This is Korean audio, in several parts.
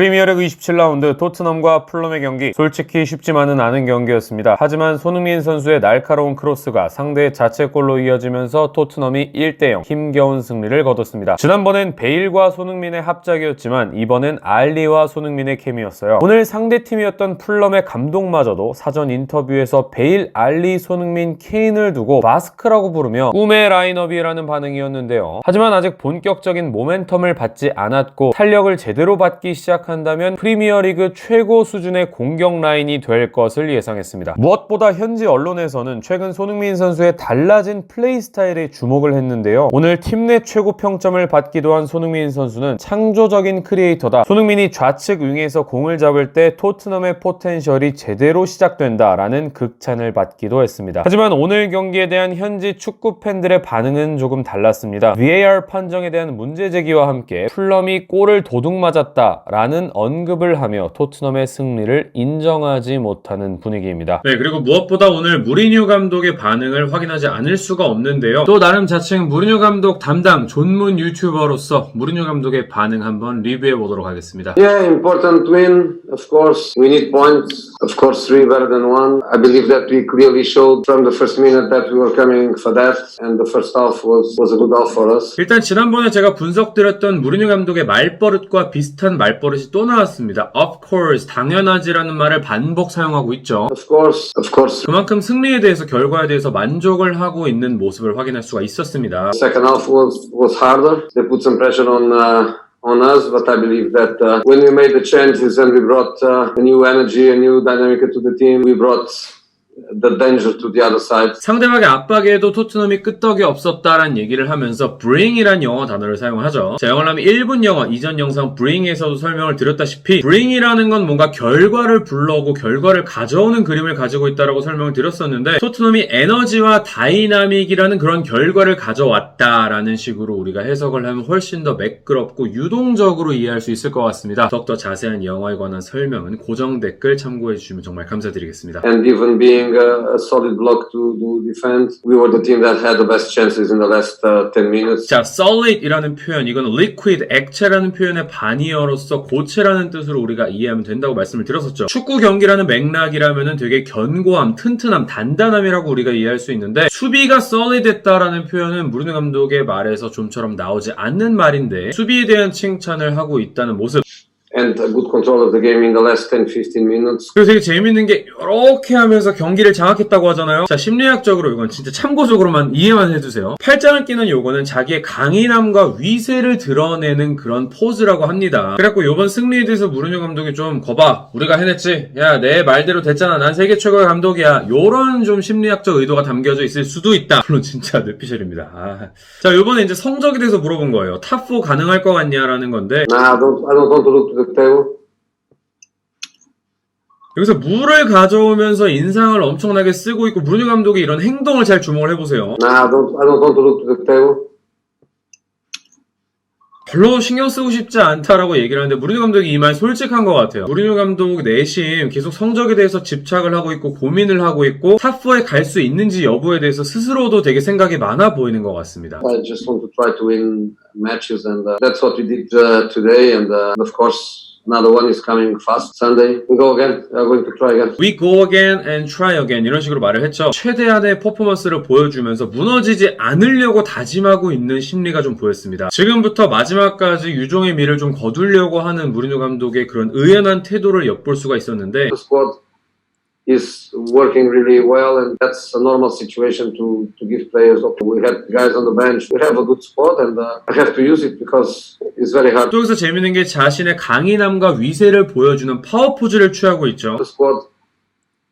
프리미어리그 27라운드 토트넘과 풀럼의 경기, 솔직히 쉽지만은 않은 경기였습니다. 하지만 손흥민 선수의 날카로운 크로스가 상대의 자책골로 이어지면서 토트넘이 1대0 힘겨운 승리를 거뒀습니다. 지난번엔 베일과 손흥민의 합작이었지만 이번엔 알리와 손흥민의 케미였어요. 오늘 상대팀이었던 풀럼의 감독마저도 사전 인터뷰에서 베일, 알리, 손흥민, 케인을 두고 마스크라고 부르며 꿈의 라인업이라는 반응이었는데요. 하지만 아직 본격적인 모멘텀을 받지 않았고 탄력을 제대로 받기 시작한다면 프리미어리그 최고 수준의 공격 라인이 될 것을 예상했습니다. 무엇보다 현지 언론에서는 최근 손흥민 선수의 달라진 플레이 스타일에 주목을 했는데요. 오늘 팀 내 최고 평점을 받기도 한 손흥민 선수는 창조적인 크리에이터다. 손흥민이 좌측 윙에서 공을 잡을 때 토트넘의 포텐셜이 제대로 시작된다라는 극찬을 받기도 했습니다. 하지만 오늘 경기에 대한 현지 축구 팬들의 반응은 조금 달랐습니다. VAR 판정에 대한 문제 제기와 함께 풀럼이 골을 도둑 맞았다라는 언급을 하며 토트넘의 승리를 인정하지 못하는 분위기입니다. 네, 그리고 무엇보다 오늘 무리뉴 감독의 반응을 확인하지 않을 수가 없는데요. 또 나름 자칭 무리뉴 감독 담당 전문 유튜버로서 무리뉴 감독의 반응 한번 리뷰해 보도록 하겠습니다. Yeah, important win. Of course, we need points. Of course, 3 better than 1. I believe that we clearly showed from the first minute that we were coming for that, and the first half was a good half for us. 일단 지난번에 제가 분석드렸던 무리뉴 감독의 말버릇과 비슷한 말버릇이 또 나왔습니다. Of course, 당연하지라는 말을 반복 사용하고 있죠. Of course. 그만큼 승리에 대해서, 결과에 대해서 만족을 하고 있는 모습을 확인할 수가 있었습니다. Second half was harder. They put some pressure on us, but I believe that when we made the changes and we brought a new energy, a new dynamic to the team, we brought the danger to the other side. 상대방의 압박에도 토트넘이 끄떡이 없었다라는 얘기를 하면서 bring이란 영어 단어를 사용하죠. 자, 영어로 하면 1분 영어, 이전 영상 bring에서도 설명을 드렸다시피 bring이라는 건 뭔가 결과를 불러오고 결과를 가져오는 그림을 가지고 있다라고 설명을 드렸었는데, 토트넘이 에너지와 다이나믹이라는 그런 결과를 가져왔다라는 식으로 우리가 해석을 하면 훨씬 더 매끄럽고 유동적으로 이해할 수 있을 것 같습니다. 더욱더 자세한 영어에 관한 설명은 고정 댓글 참고해 주시면 정말 감사드리겠습니다. And even being a solid block to defend, we were the team that had the best chances in the last 10 minutes. 자, solid이라는 표현, 이건 liquid, 액체라는 표현의 반이어로서 고체라는 뜻으로 우리가 이해하면 된다고 말씀을 드렸었죠. 축구 경기라는 맥락이라면은 되게 견고함, 튼튼함, 단단함이라고 우리가 이해할 수 있는데, 수비가 solid했다라는 표현은 무리뉴 감독의 말에서 좀처럼 나오지 않는 말인데, 수비에 대한 칭찬을 하고 있다는 모습. And a good control of the game in the last 10-15 minutes. 그리고 되게 재밌는 게 이렇게 하면서 경기를 장악했다고 하잖아요. 자, 심리학적으로 이건 진짜 참고적으로만 이해만 해두세요. 팔짱을 끼는 요거는 자기의 강인함과 위세를 드러내는 그런 포즈라고 합니다. 그래갖고 요번 승리에 대해서 무리뉴 감독이 좀 거봐, 우리가 해냈지, 야 내 말대로 됐잖아, 난 세계 최고의 감독이야, 요런 좀 심리학적 의도가 담겨져 있을 수도 있다. 물론 진짜 뇌피셜입니다. 자, 요번에 이제 성적에 대해서 물어본 거예요. 탑4 가능할 것 같냐라는 건데, I don't want to look to the table. 여기서 물을 가져오면서 인상을 엄청나게 쓰고 있고, 무리뉴 감독의 이런 행동을 잘 주목을 해보세요. I don't want to look to the table. 별로 신경 쓰고 싶지 않다라고 얘기를 하는데, 무리뉴 감독이 이 말 솔직한 것 같아요. 무리뉴 감독 내심 계속 성적에 대해서 집착을 하고 있고 고민을 하고 있고, 탑4에 갈 수 있는지 여부에 대해서 스스로도 되게 생각이 많아 보이는 것 같습니다. I just want to try to win matches, and that's what we did today. And of course, another one is coming fast. Sunday, we go again. We are going to try again. We go again and try again, 이런 식으로 말을 했죠. 최대한의 퍼포먼스를 보여주면서 무너지지 않으려고 다짐하고 있는 심리가 좀 보였습니다. 지금부터 마지막까지 유종의 미를 좀 거두려고 하는 무리뉴 감독의 그런 의연한 태도를 엿볼 수가 있었는데, The squad is working really well, and that's a normal situation to give players. We have guys on the bench. We have a good squad, and I have to use it because it's very hard. 또 여기서 재밌는 게 자신의 강인함과 위세를 보여주는 파워포즈를 취하고 있죠. The squad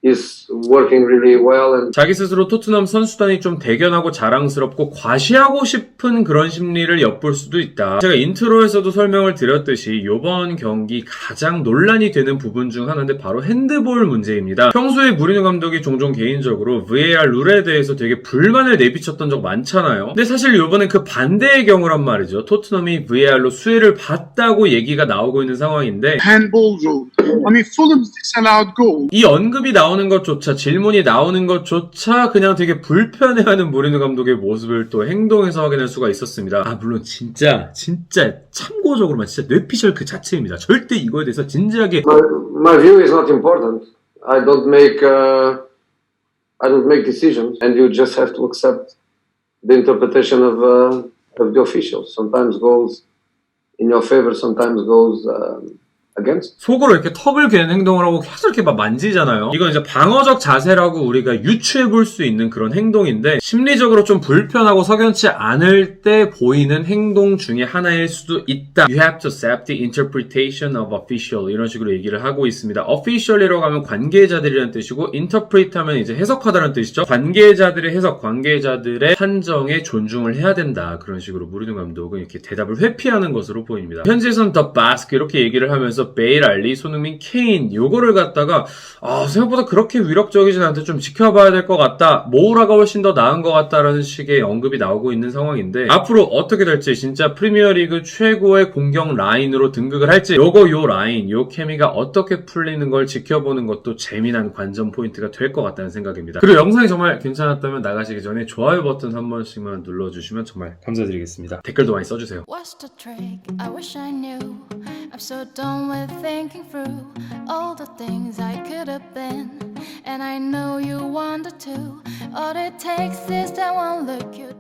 is working really well, and 자기 스스로 토트넘 선수단이 좀 대견하고 자랑스럽고 과시하고 싶은 그런 심리를 엿볼 수도 있다. 제가 인트로에서도 설명을 드렸듯이 이번 경기 가장 논란이 되는 부분 중 하나인데 바로 핸드볼 문제입니다. 평소에 무리뉴 감독이 종종 개인적으로 VAR 룰에 대해서 되게 불만을 내비쳤던 적 많잖아요. 근데 사실 이번엔 그 반대의 경우란 말이죠. 토트넘이 VAR로 수혜를 봤다고 얘기가 나오고 있는 상황인데, handball rule. I mean, Fulham's disallowed goal. 이 언급이 나오 나오는 것조차, 질문이 나오는 것조차 그냥 되게 불편해하는 모리누 감독의 모습을 또 행동에서 확인할 수가 있었습니다. 아, 물론 진짜 참고적으로만 진짜 뇌피셜 그 자체입니다. 절대 이거에 대해서 진지하게 My view is not important. I don't make decisions, and you just have to accept the interpretation of the officials. Sometimes goes in your favor, sometimes goes against. 속으로 이렇게 턱을 괴는 행동을 하고 계속 이렇게 막 만지잖아요. 이건 이제 방어적 자세라고 우리가 유추해 볼 수 있는 그런 행동인데 심리적으로 좀 불편하고 석연치 않을 때 보이는 행동 중에 하나일 수도 있다. You have to accept the interpretation of official 이런 식으로 얘기를 하고 있습니다. official이라고 하면 관계자들이라는 뜻이고 interpret 하면 이제 해석하다는 뜻이죠. 관계자들의 해석, 관계자들의 판정에 존중을 해야 된다. 그런 식으로 무리누 감독은 이렇게 대답을 회피하는 것으로 보입니다. 현지에서는 더 바스크 이렇게 얘기를 하면서 베일 알리, 손흥민, 케인 요거를 갖다가 생각보다 그렇게 위력적이진 않은데 좀 지켜봐야 될 것 같다. 모우라가 훨씬 더 나은 것 같다라는 식의 언급이 나오고 있는 상황인데 앞으로 어떻게 될지 진짜 프리미어리그 최고의 공격 라인으로 등극을 할지 요 라인, 요 케미가 어떻게 풀리는 걸 지켜보는 것도 재미난 관전 포인트가 될 것 같다는 생각입니다. 그리고 영상이 정말 괜찮았다면 나가시기 전에 좋아요 버튼 한 번씩만 눌러주시면 정말 감사드리겠습니다. 댓글도 많이 써주세요. What's the trick? I wish I knew. I'm so done with thinking through all the things I could have been, and I know you wanted to. All it takes is that one look you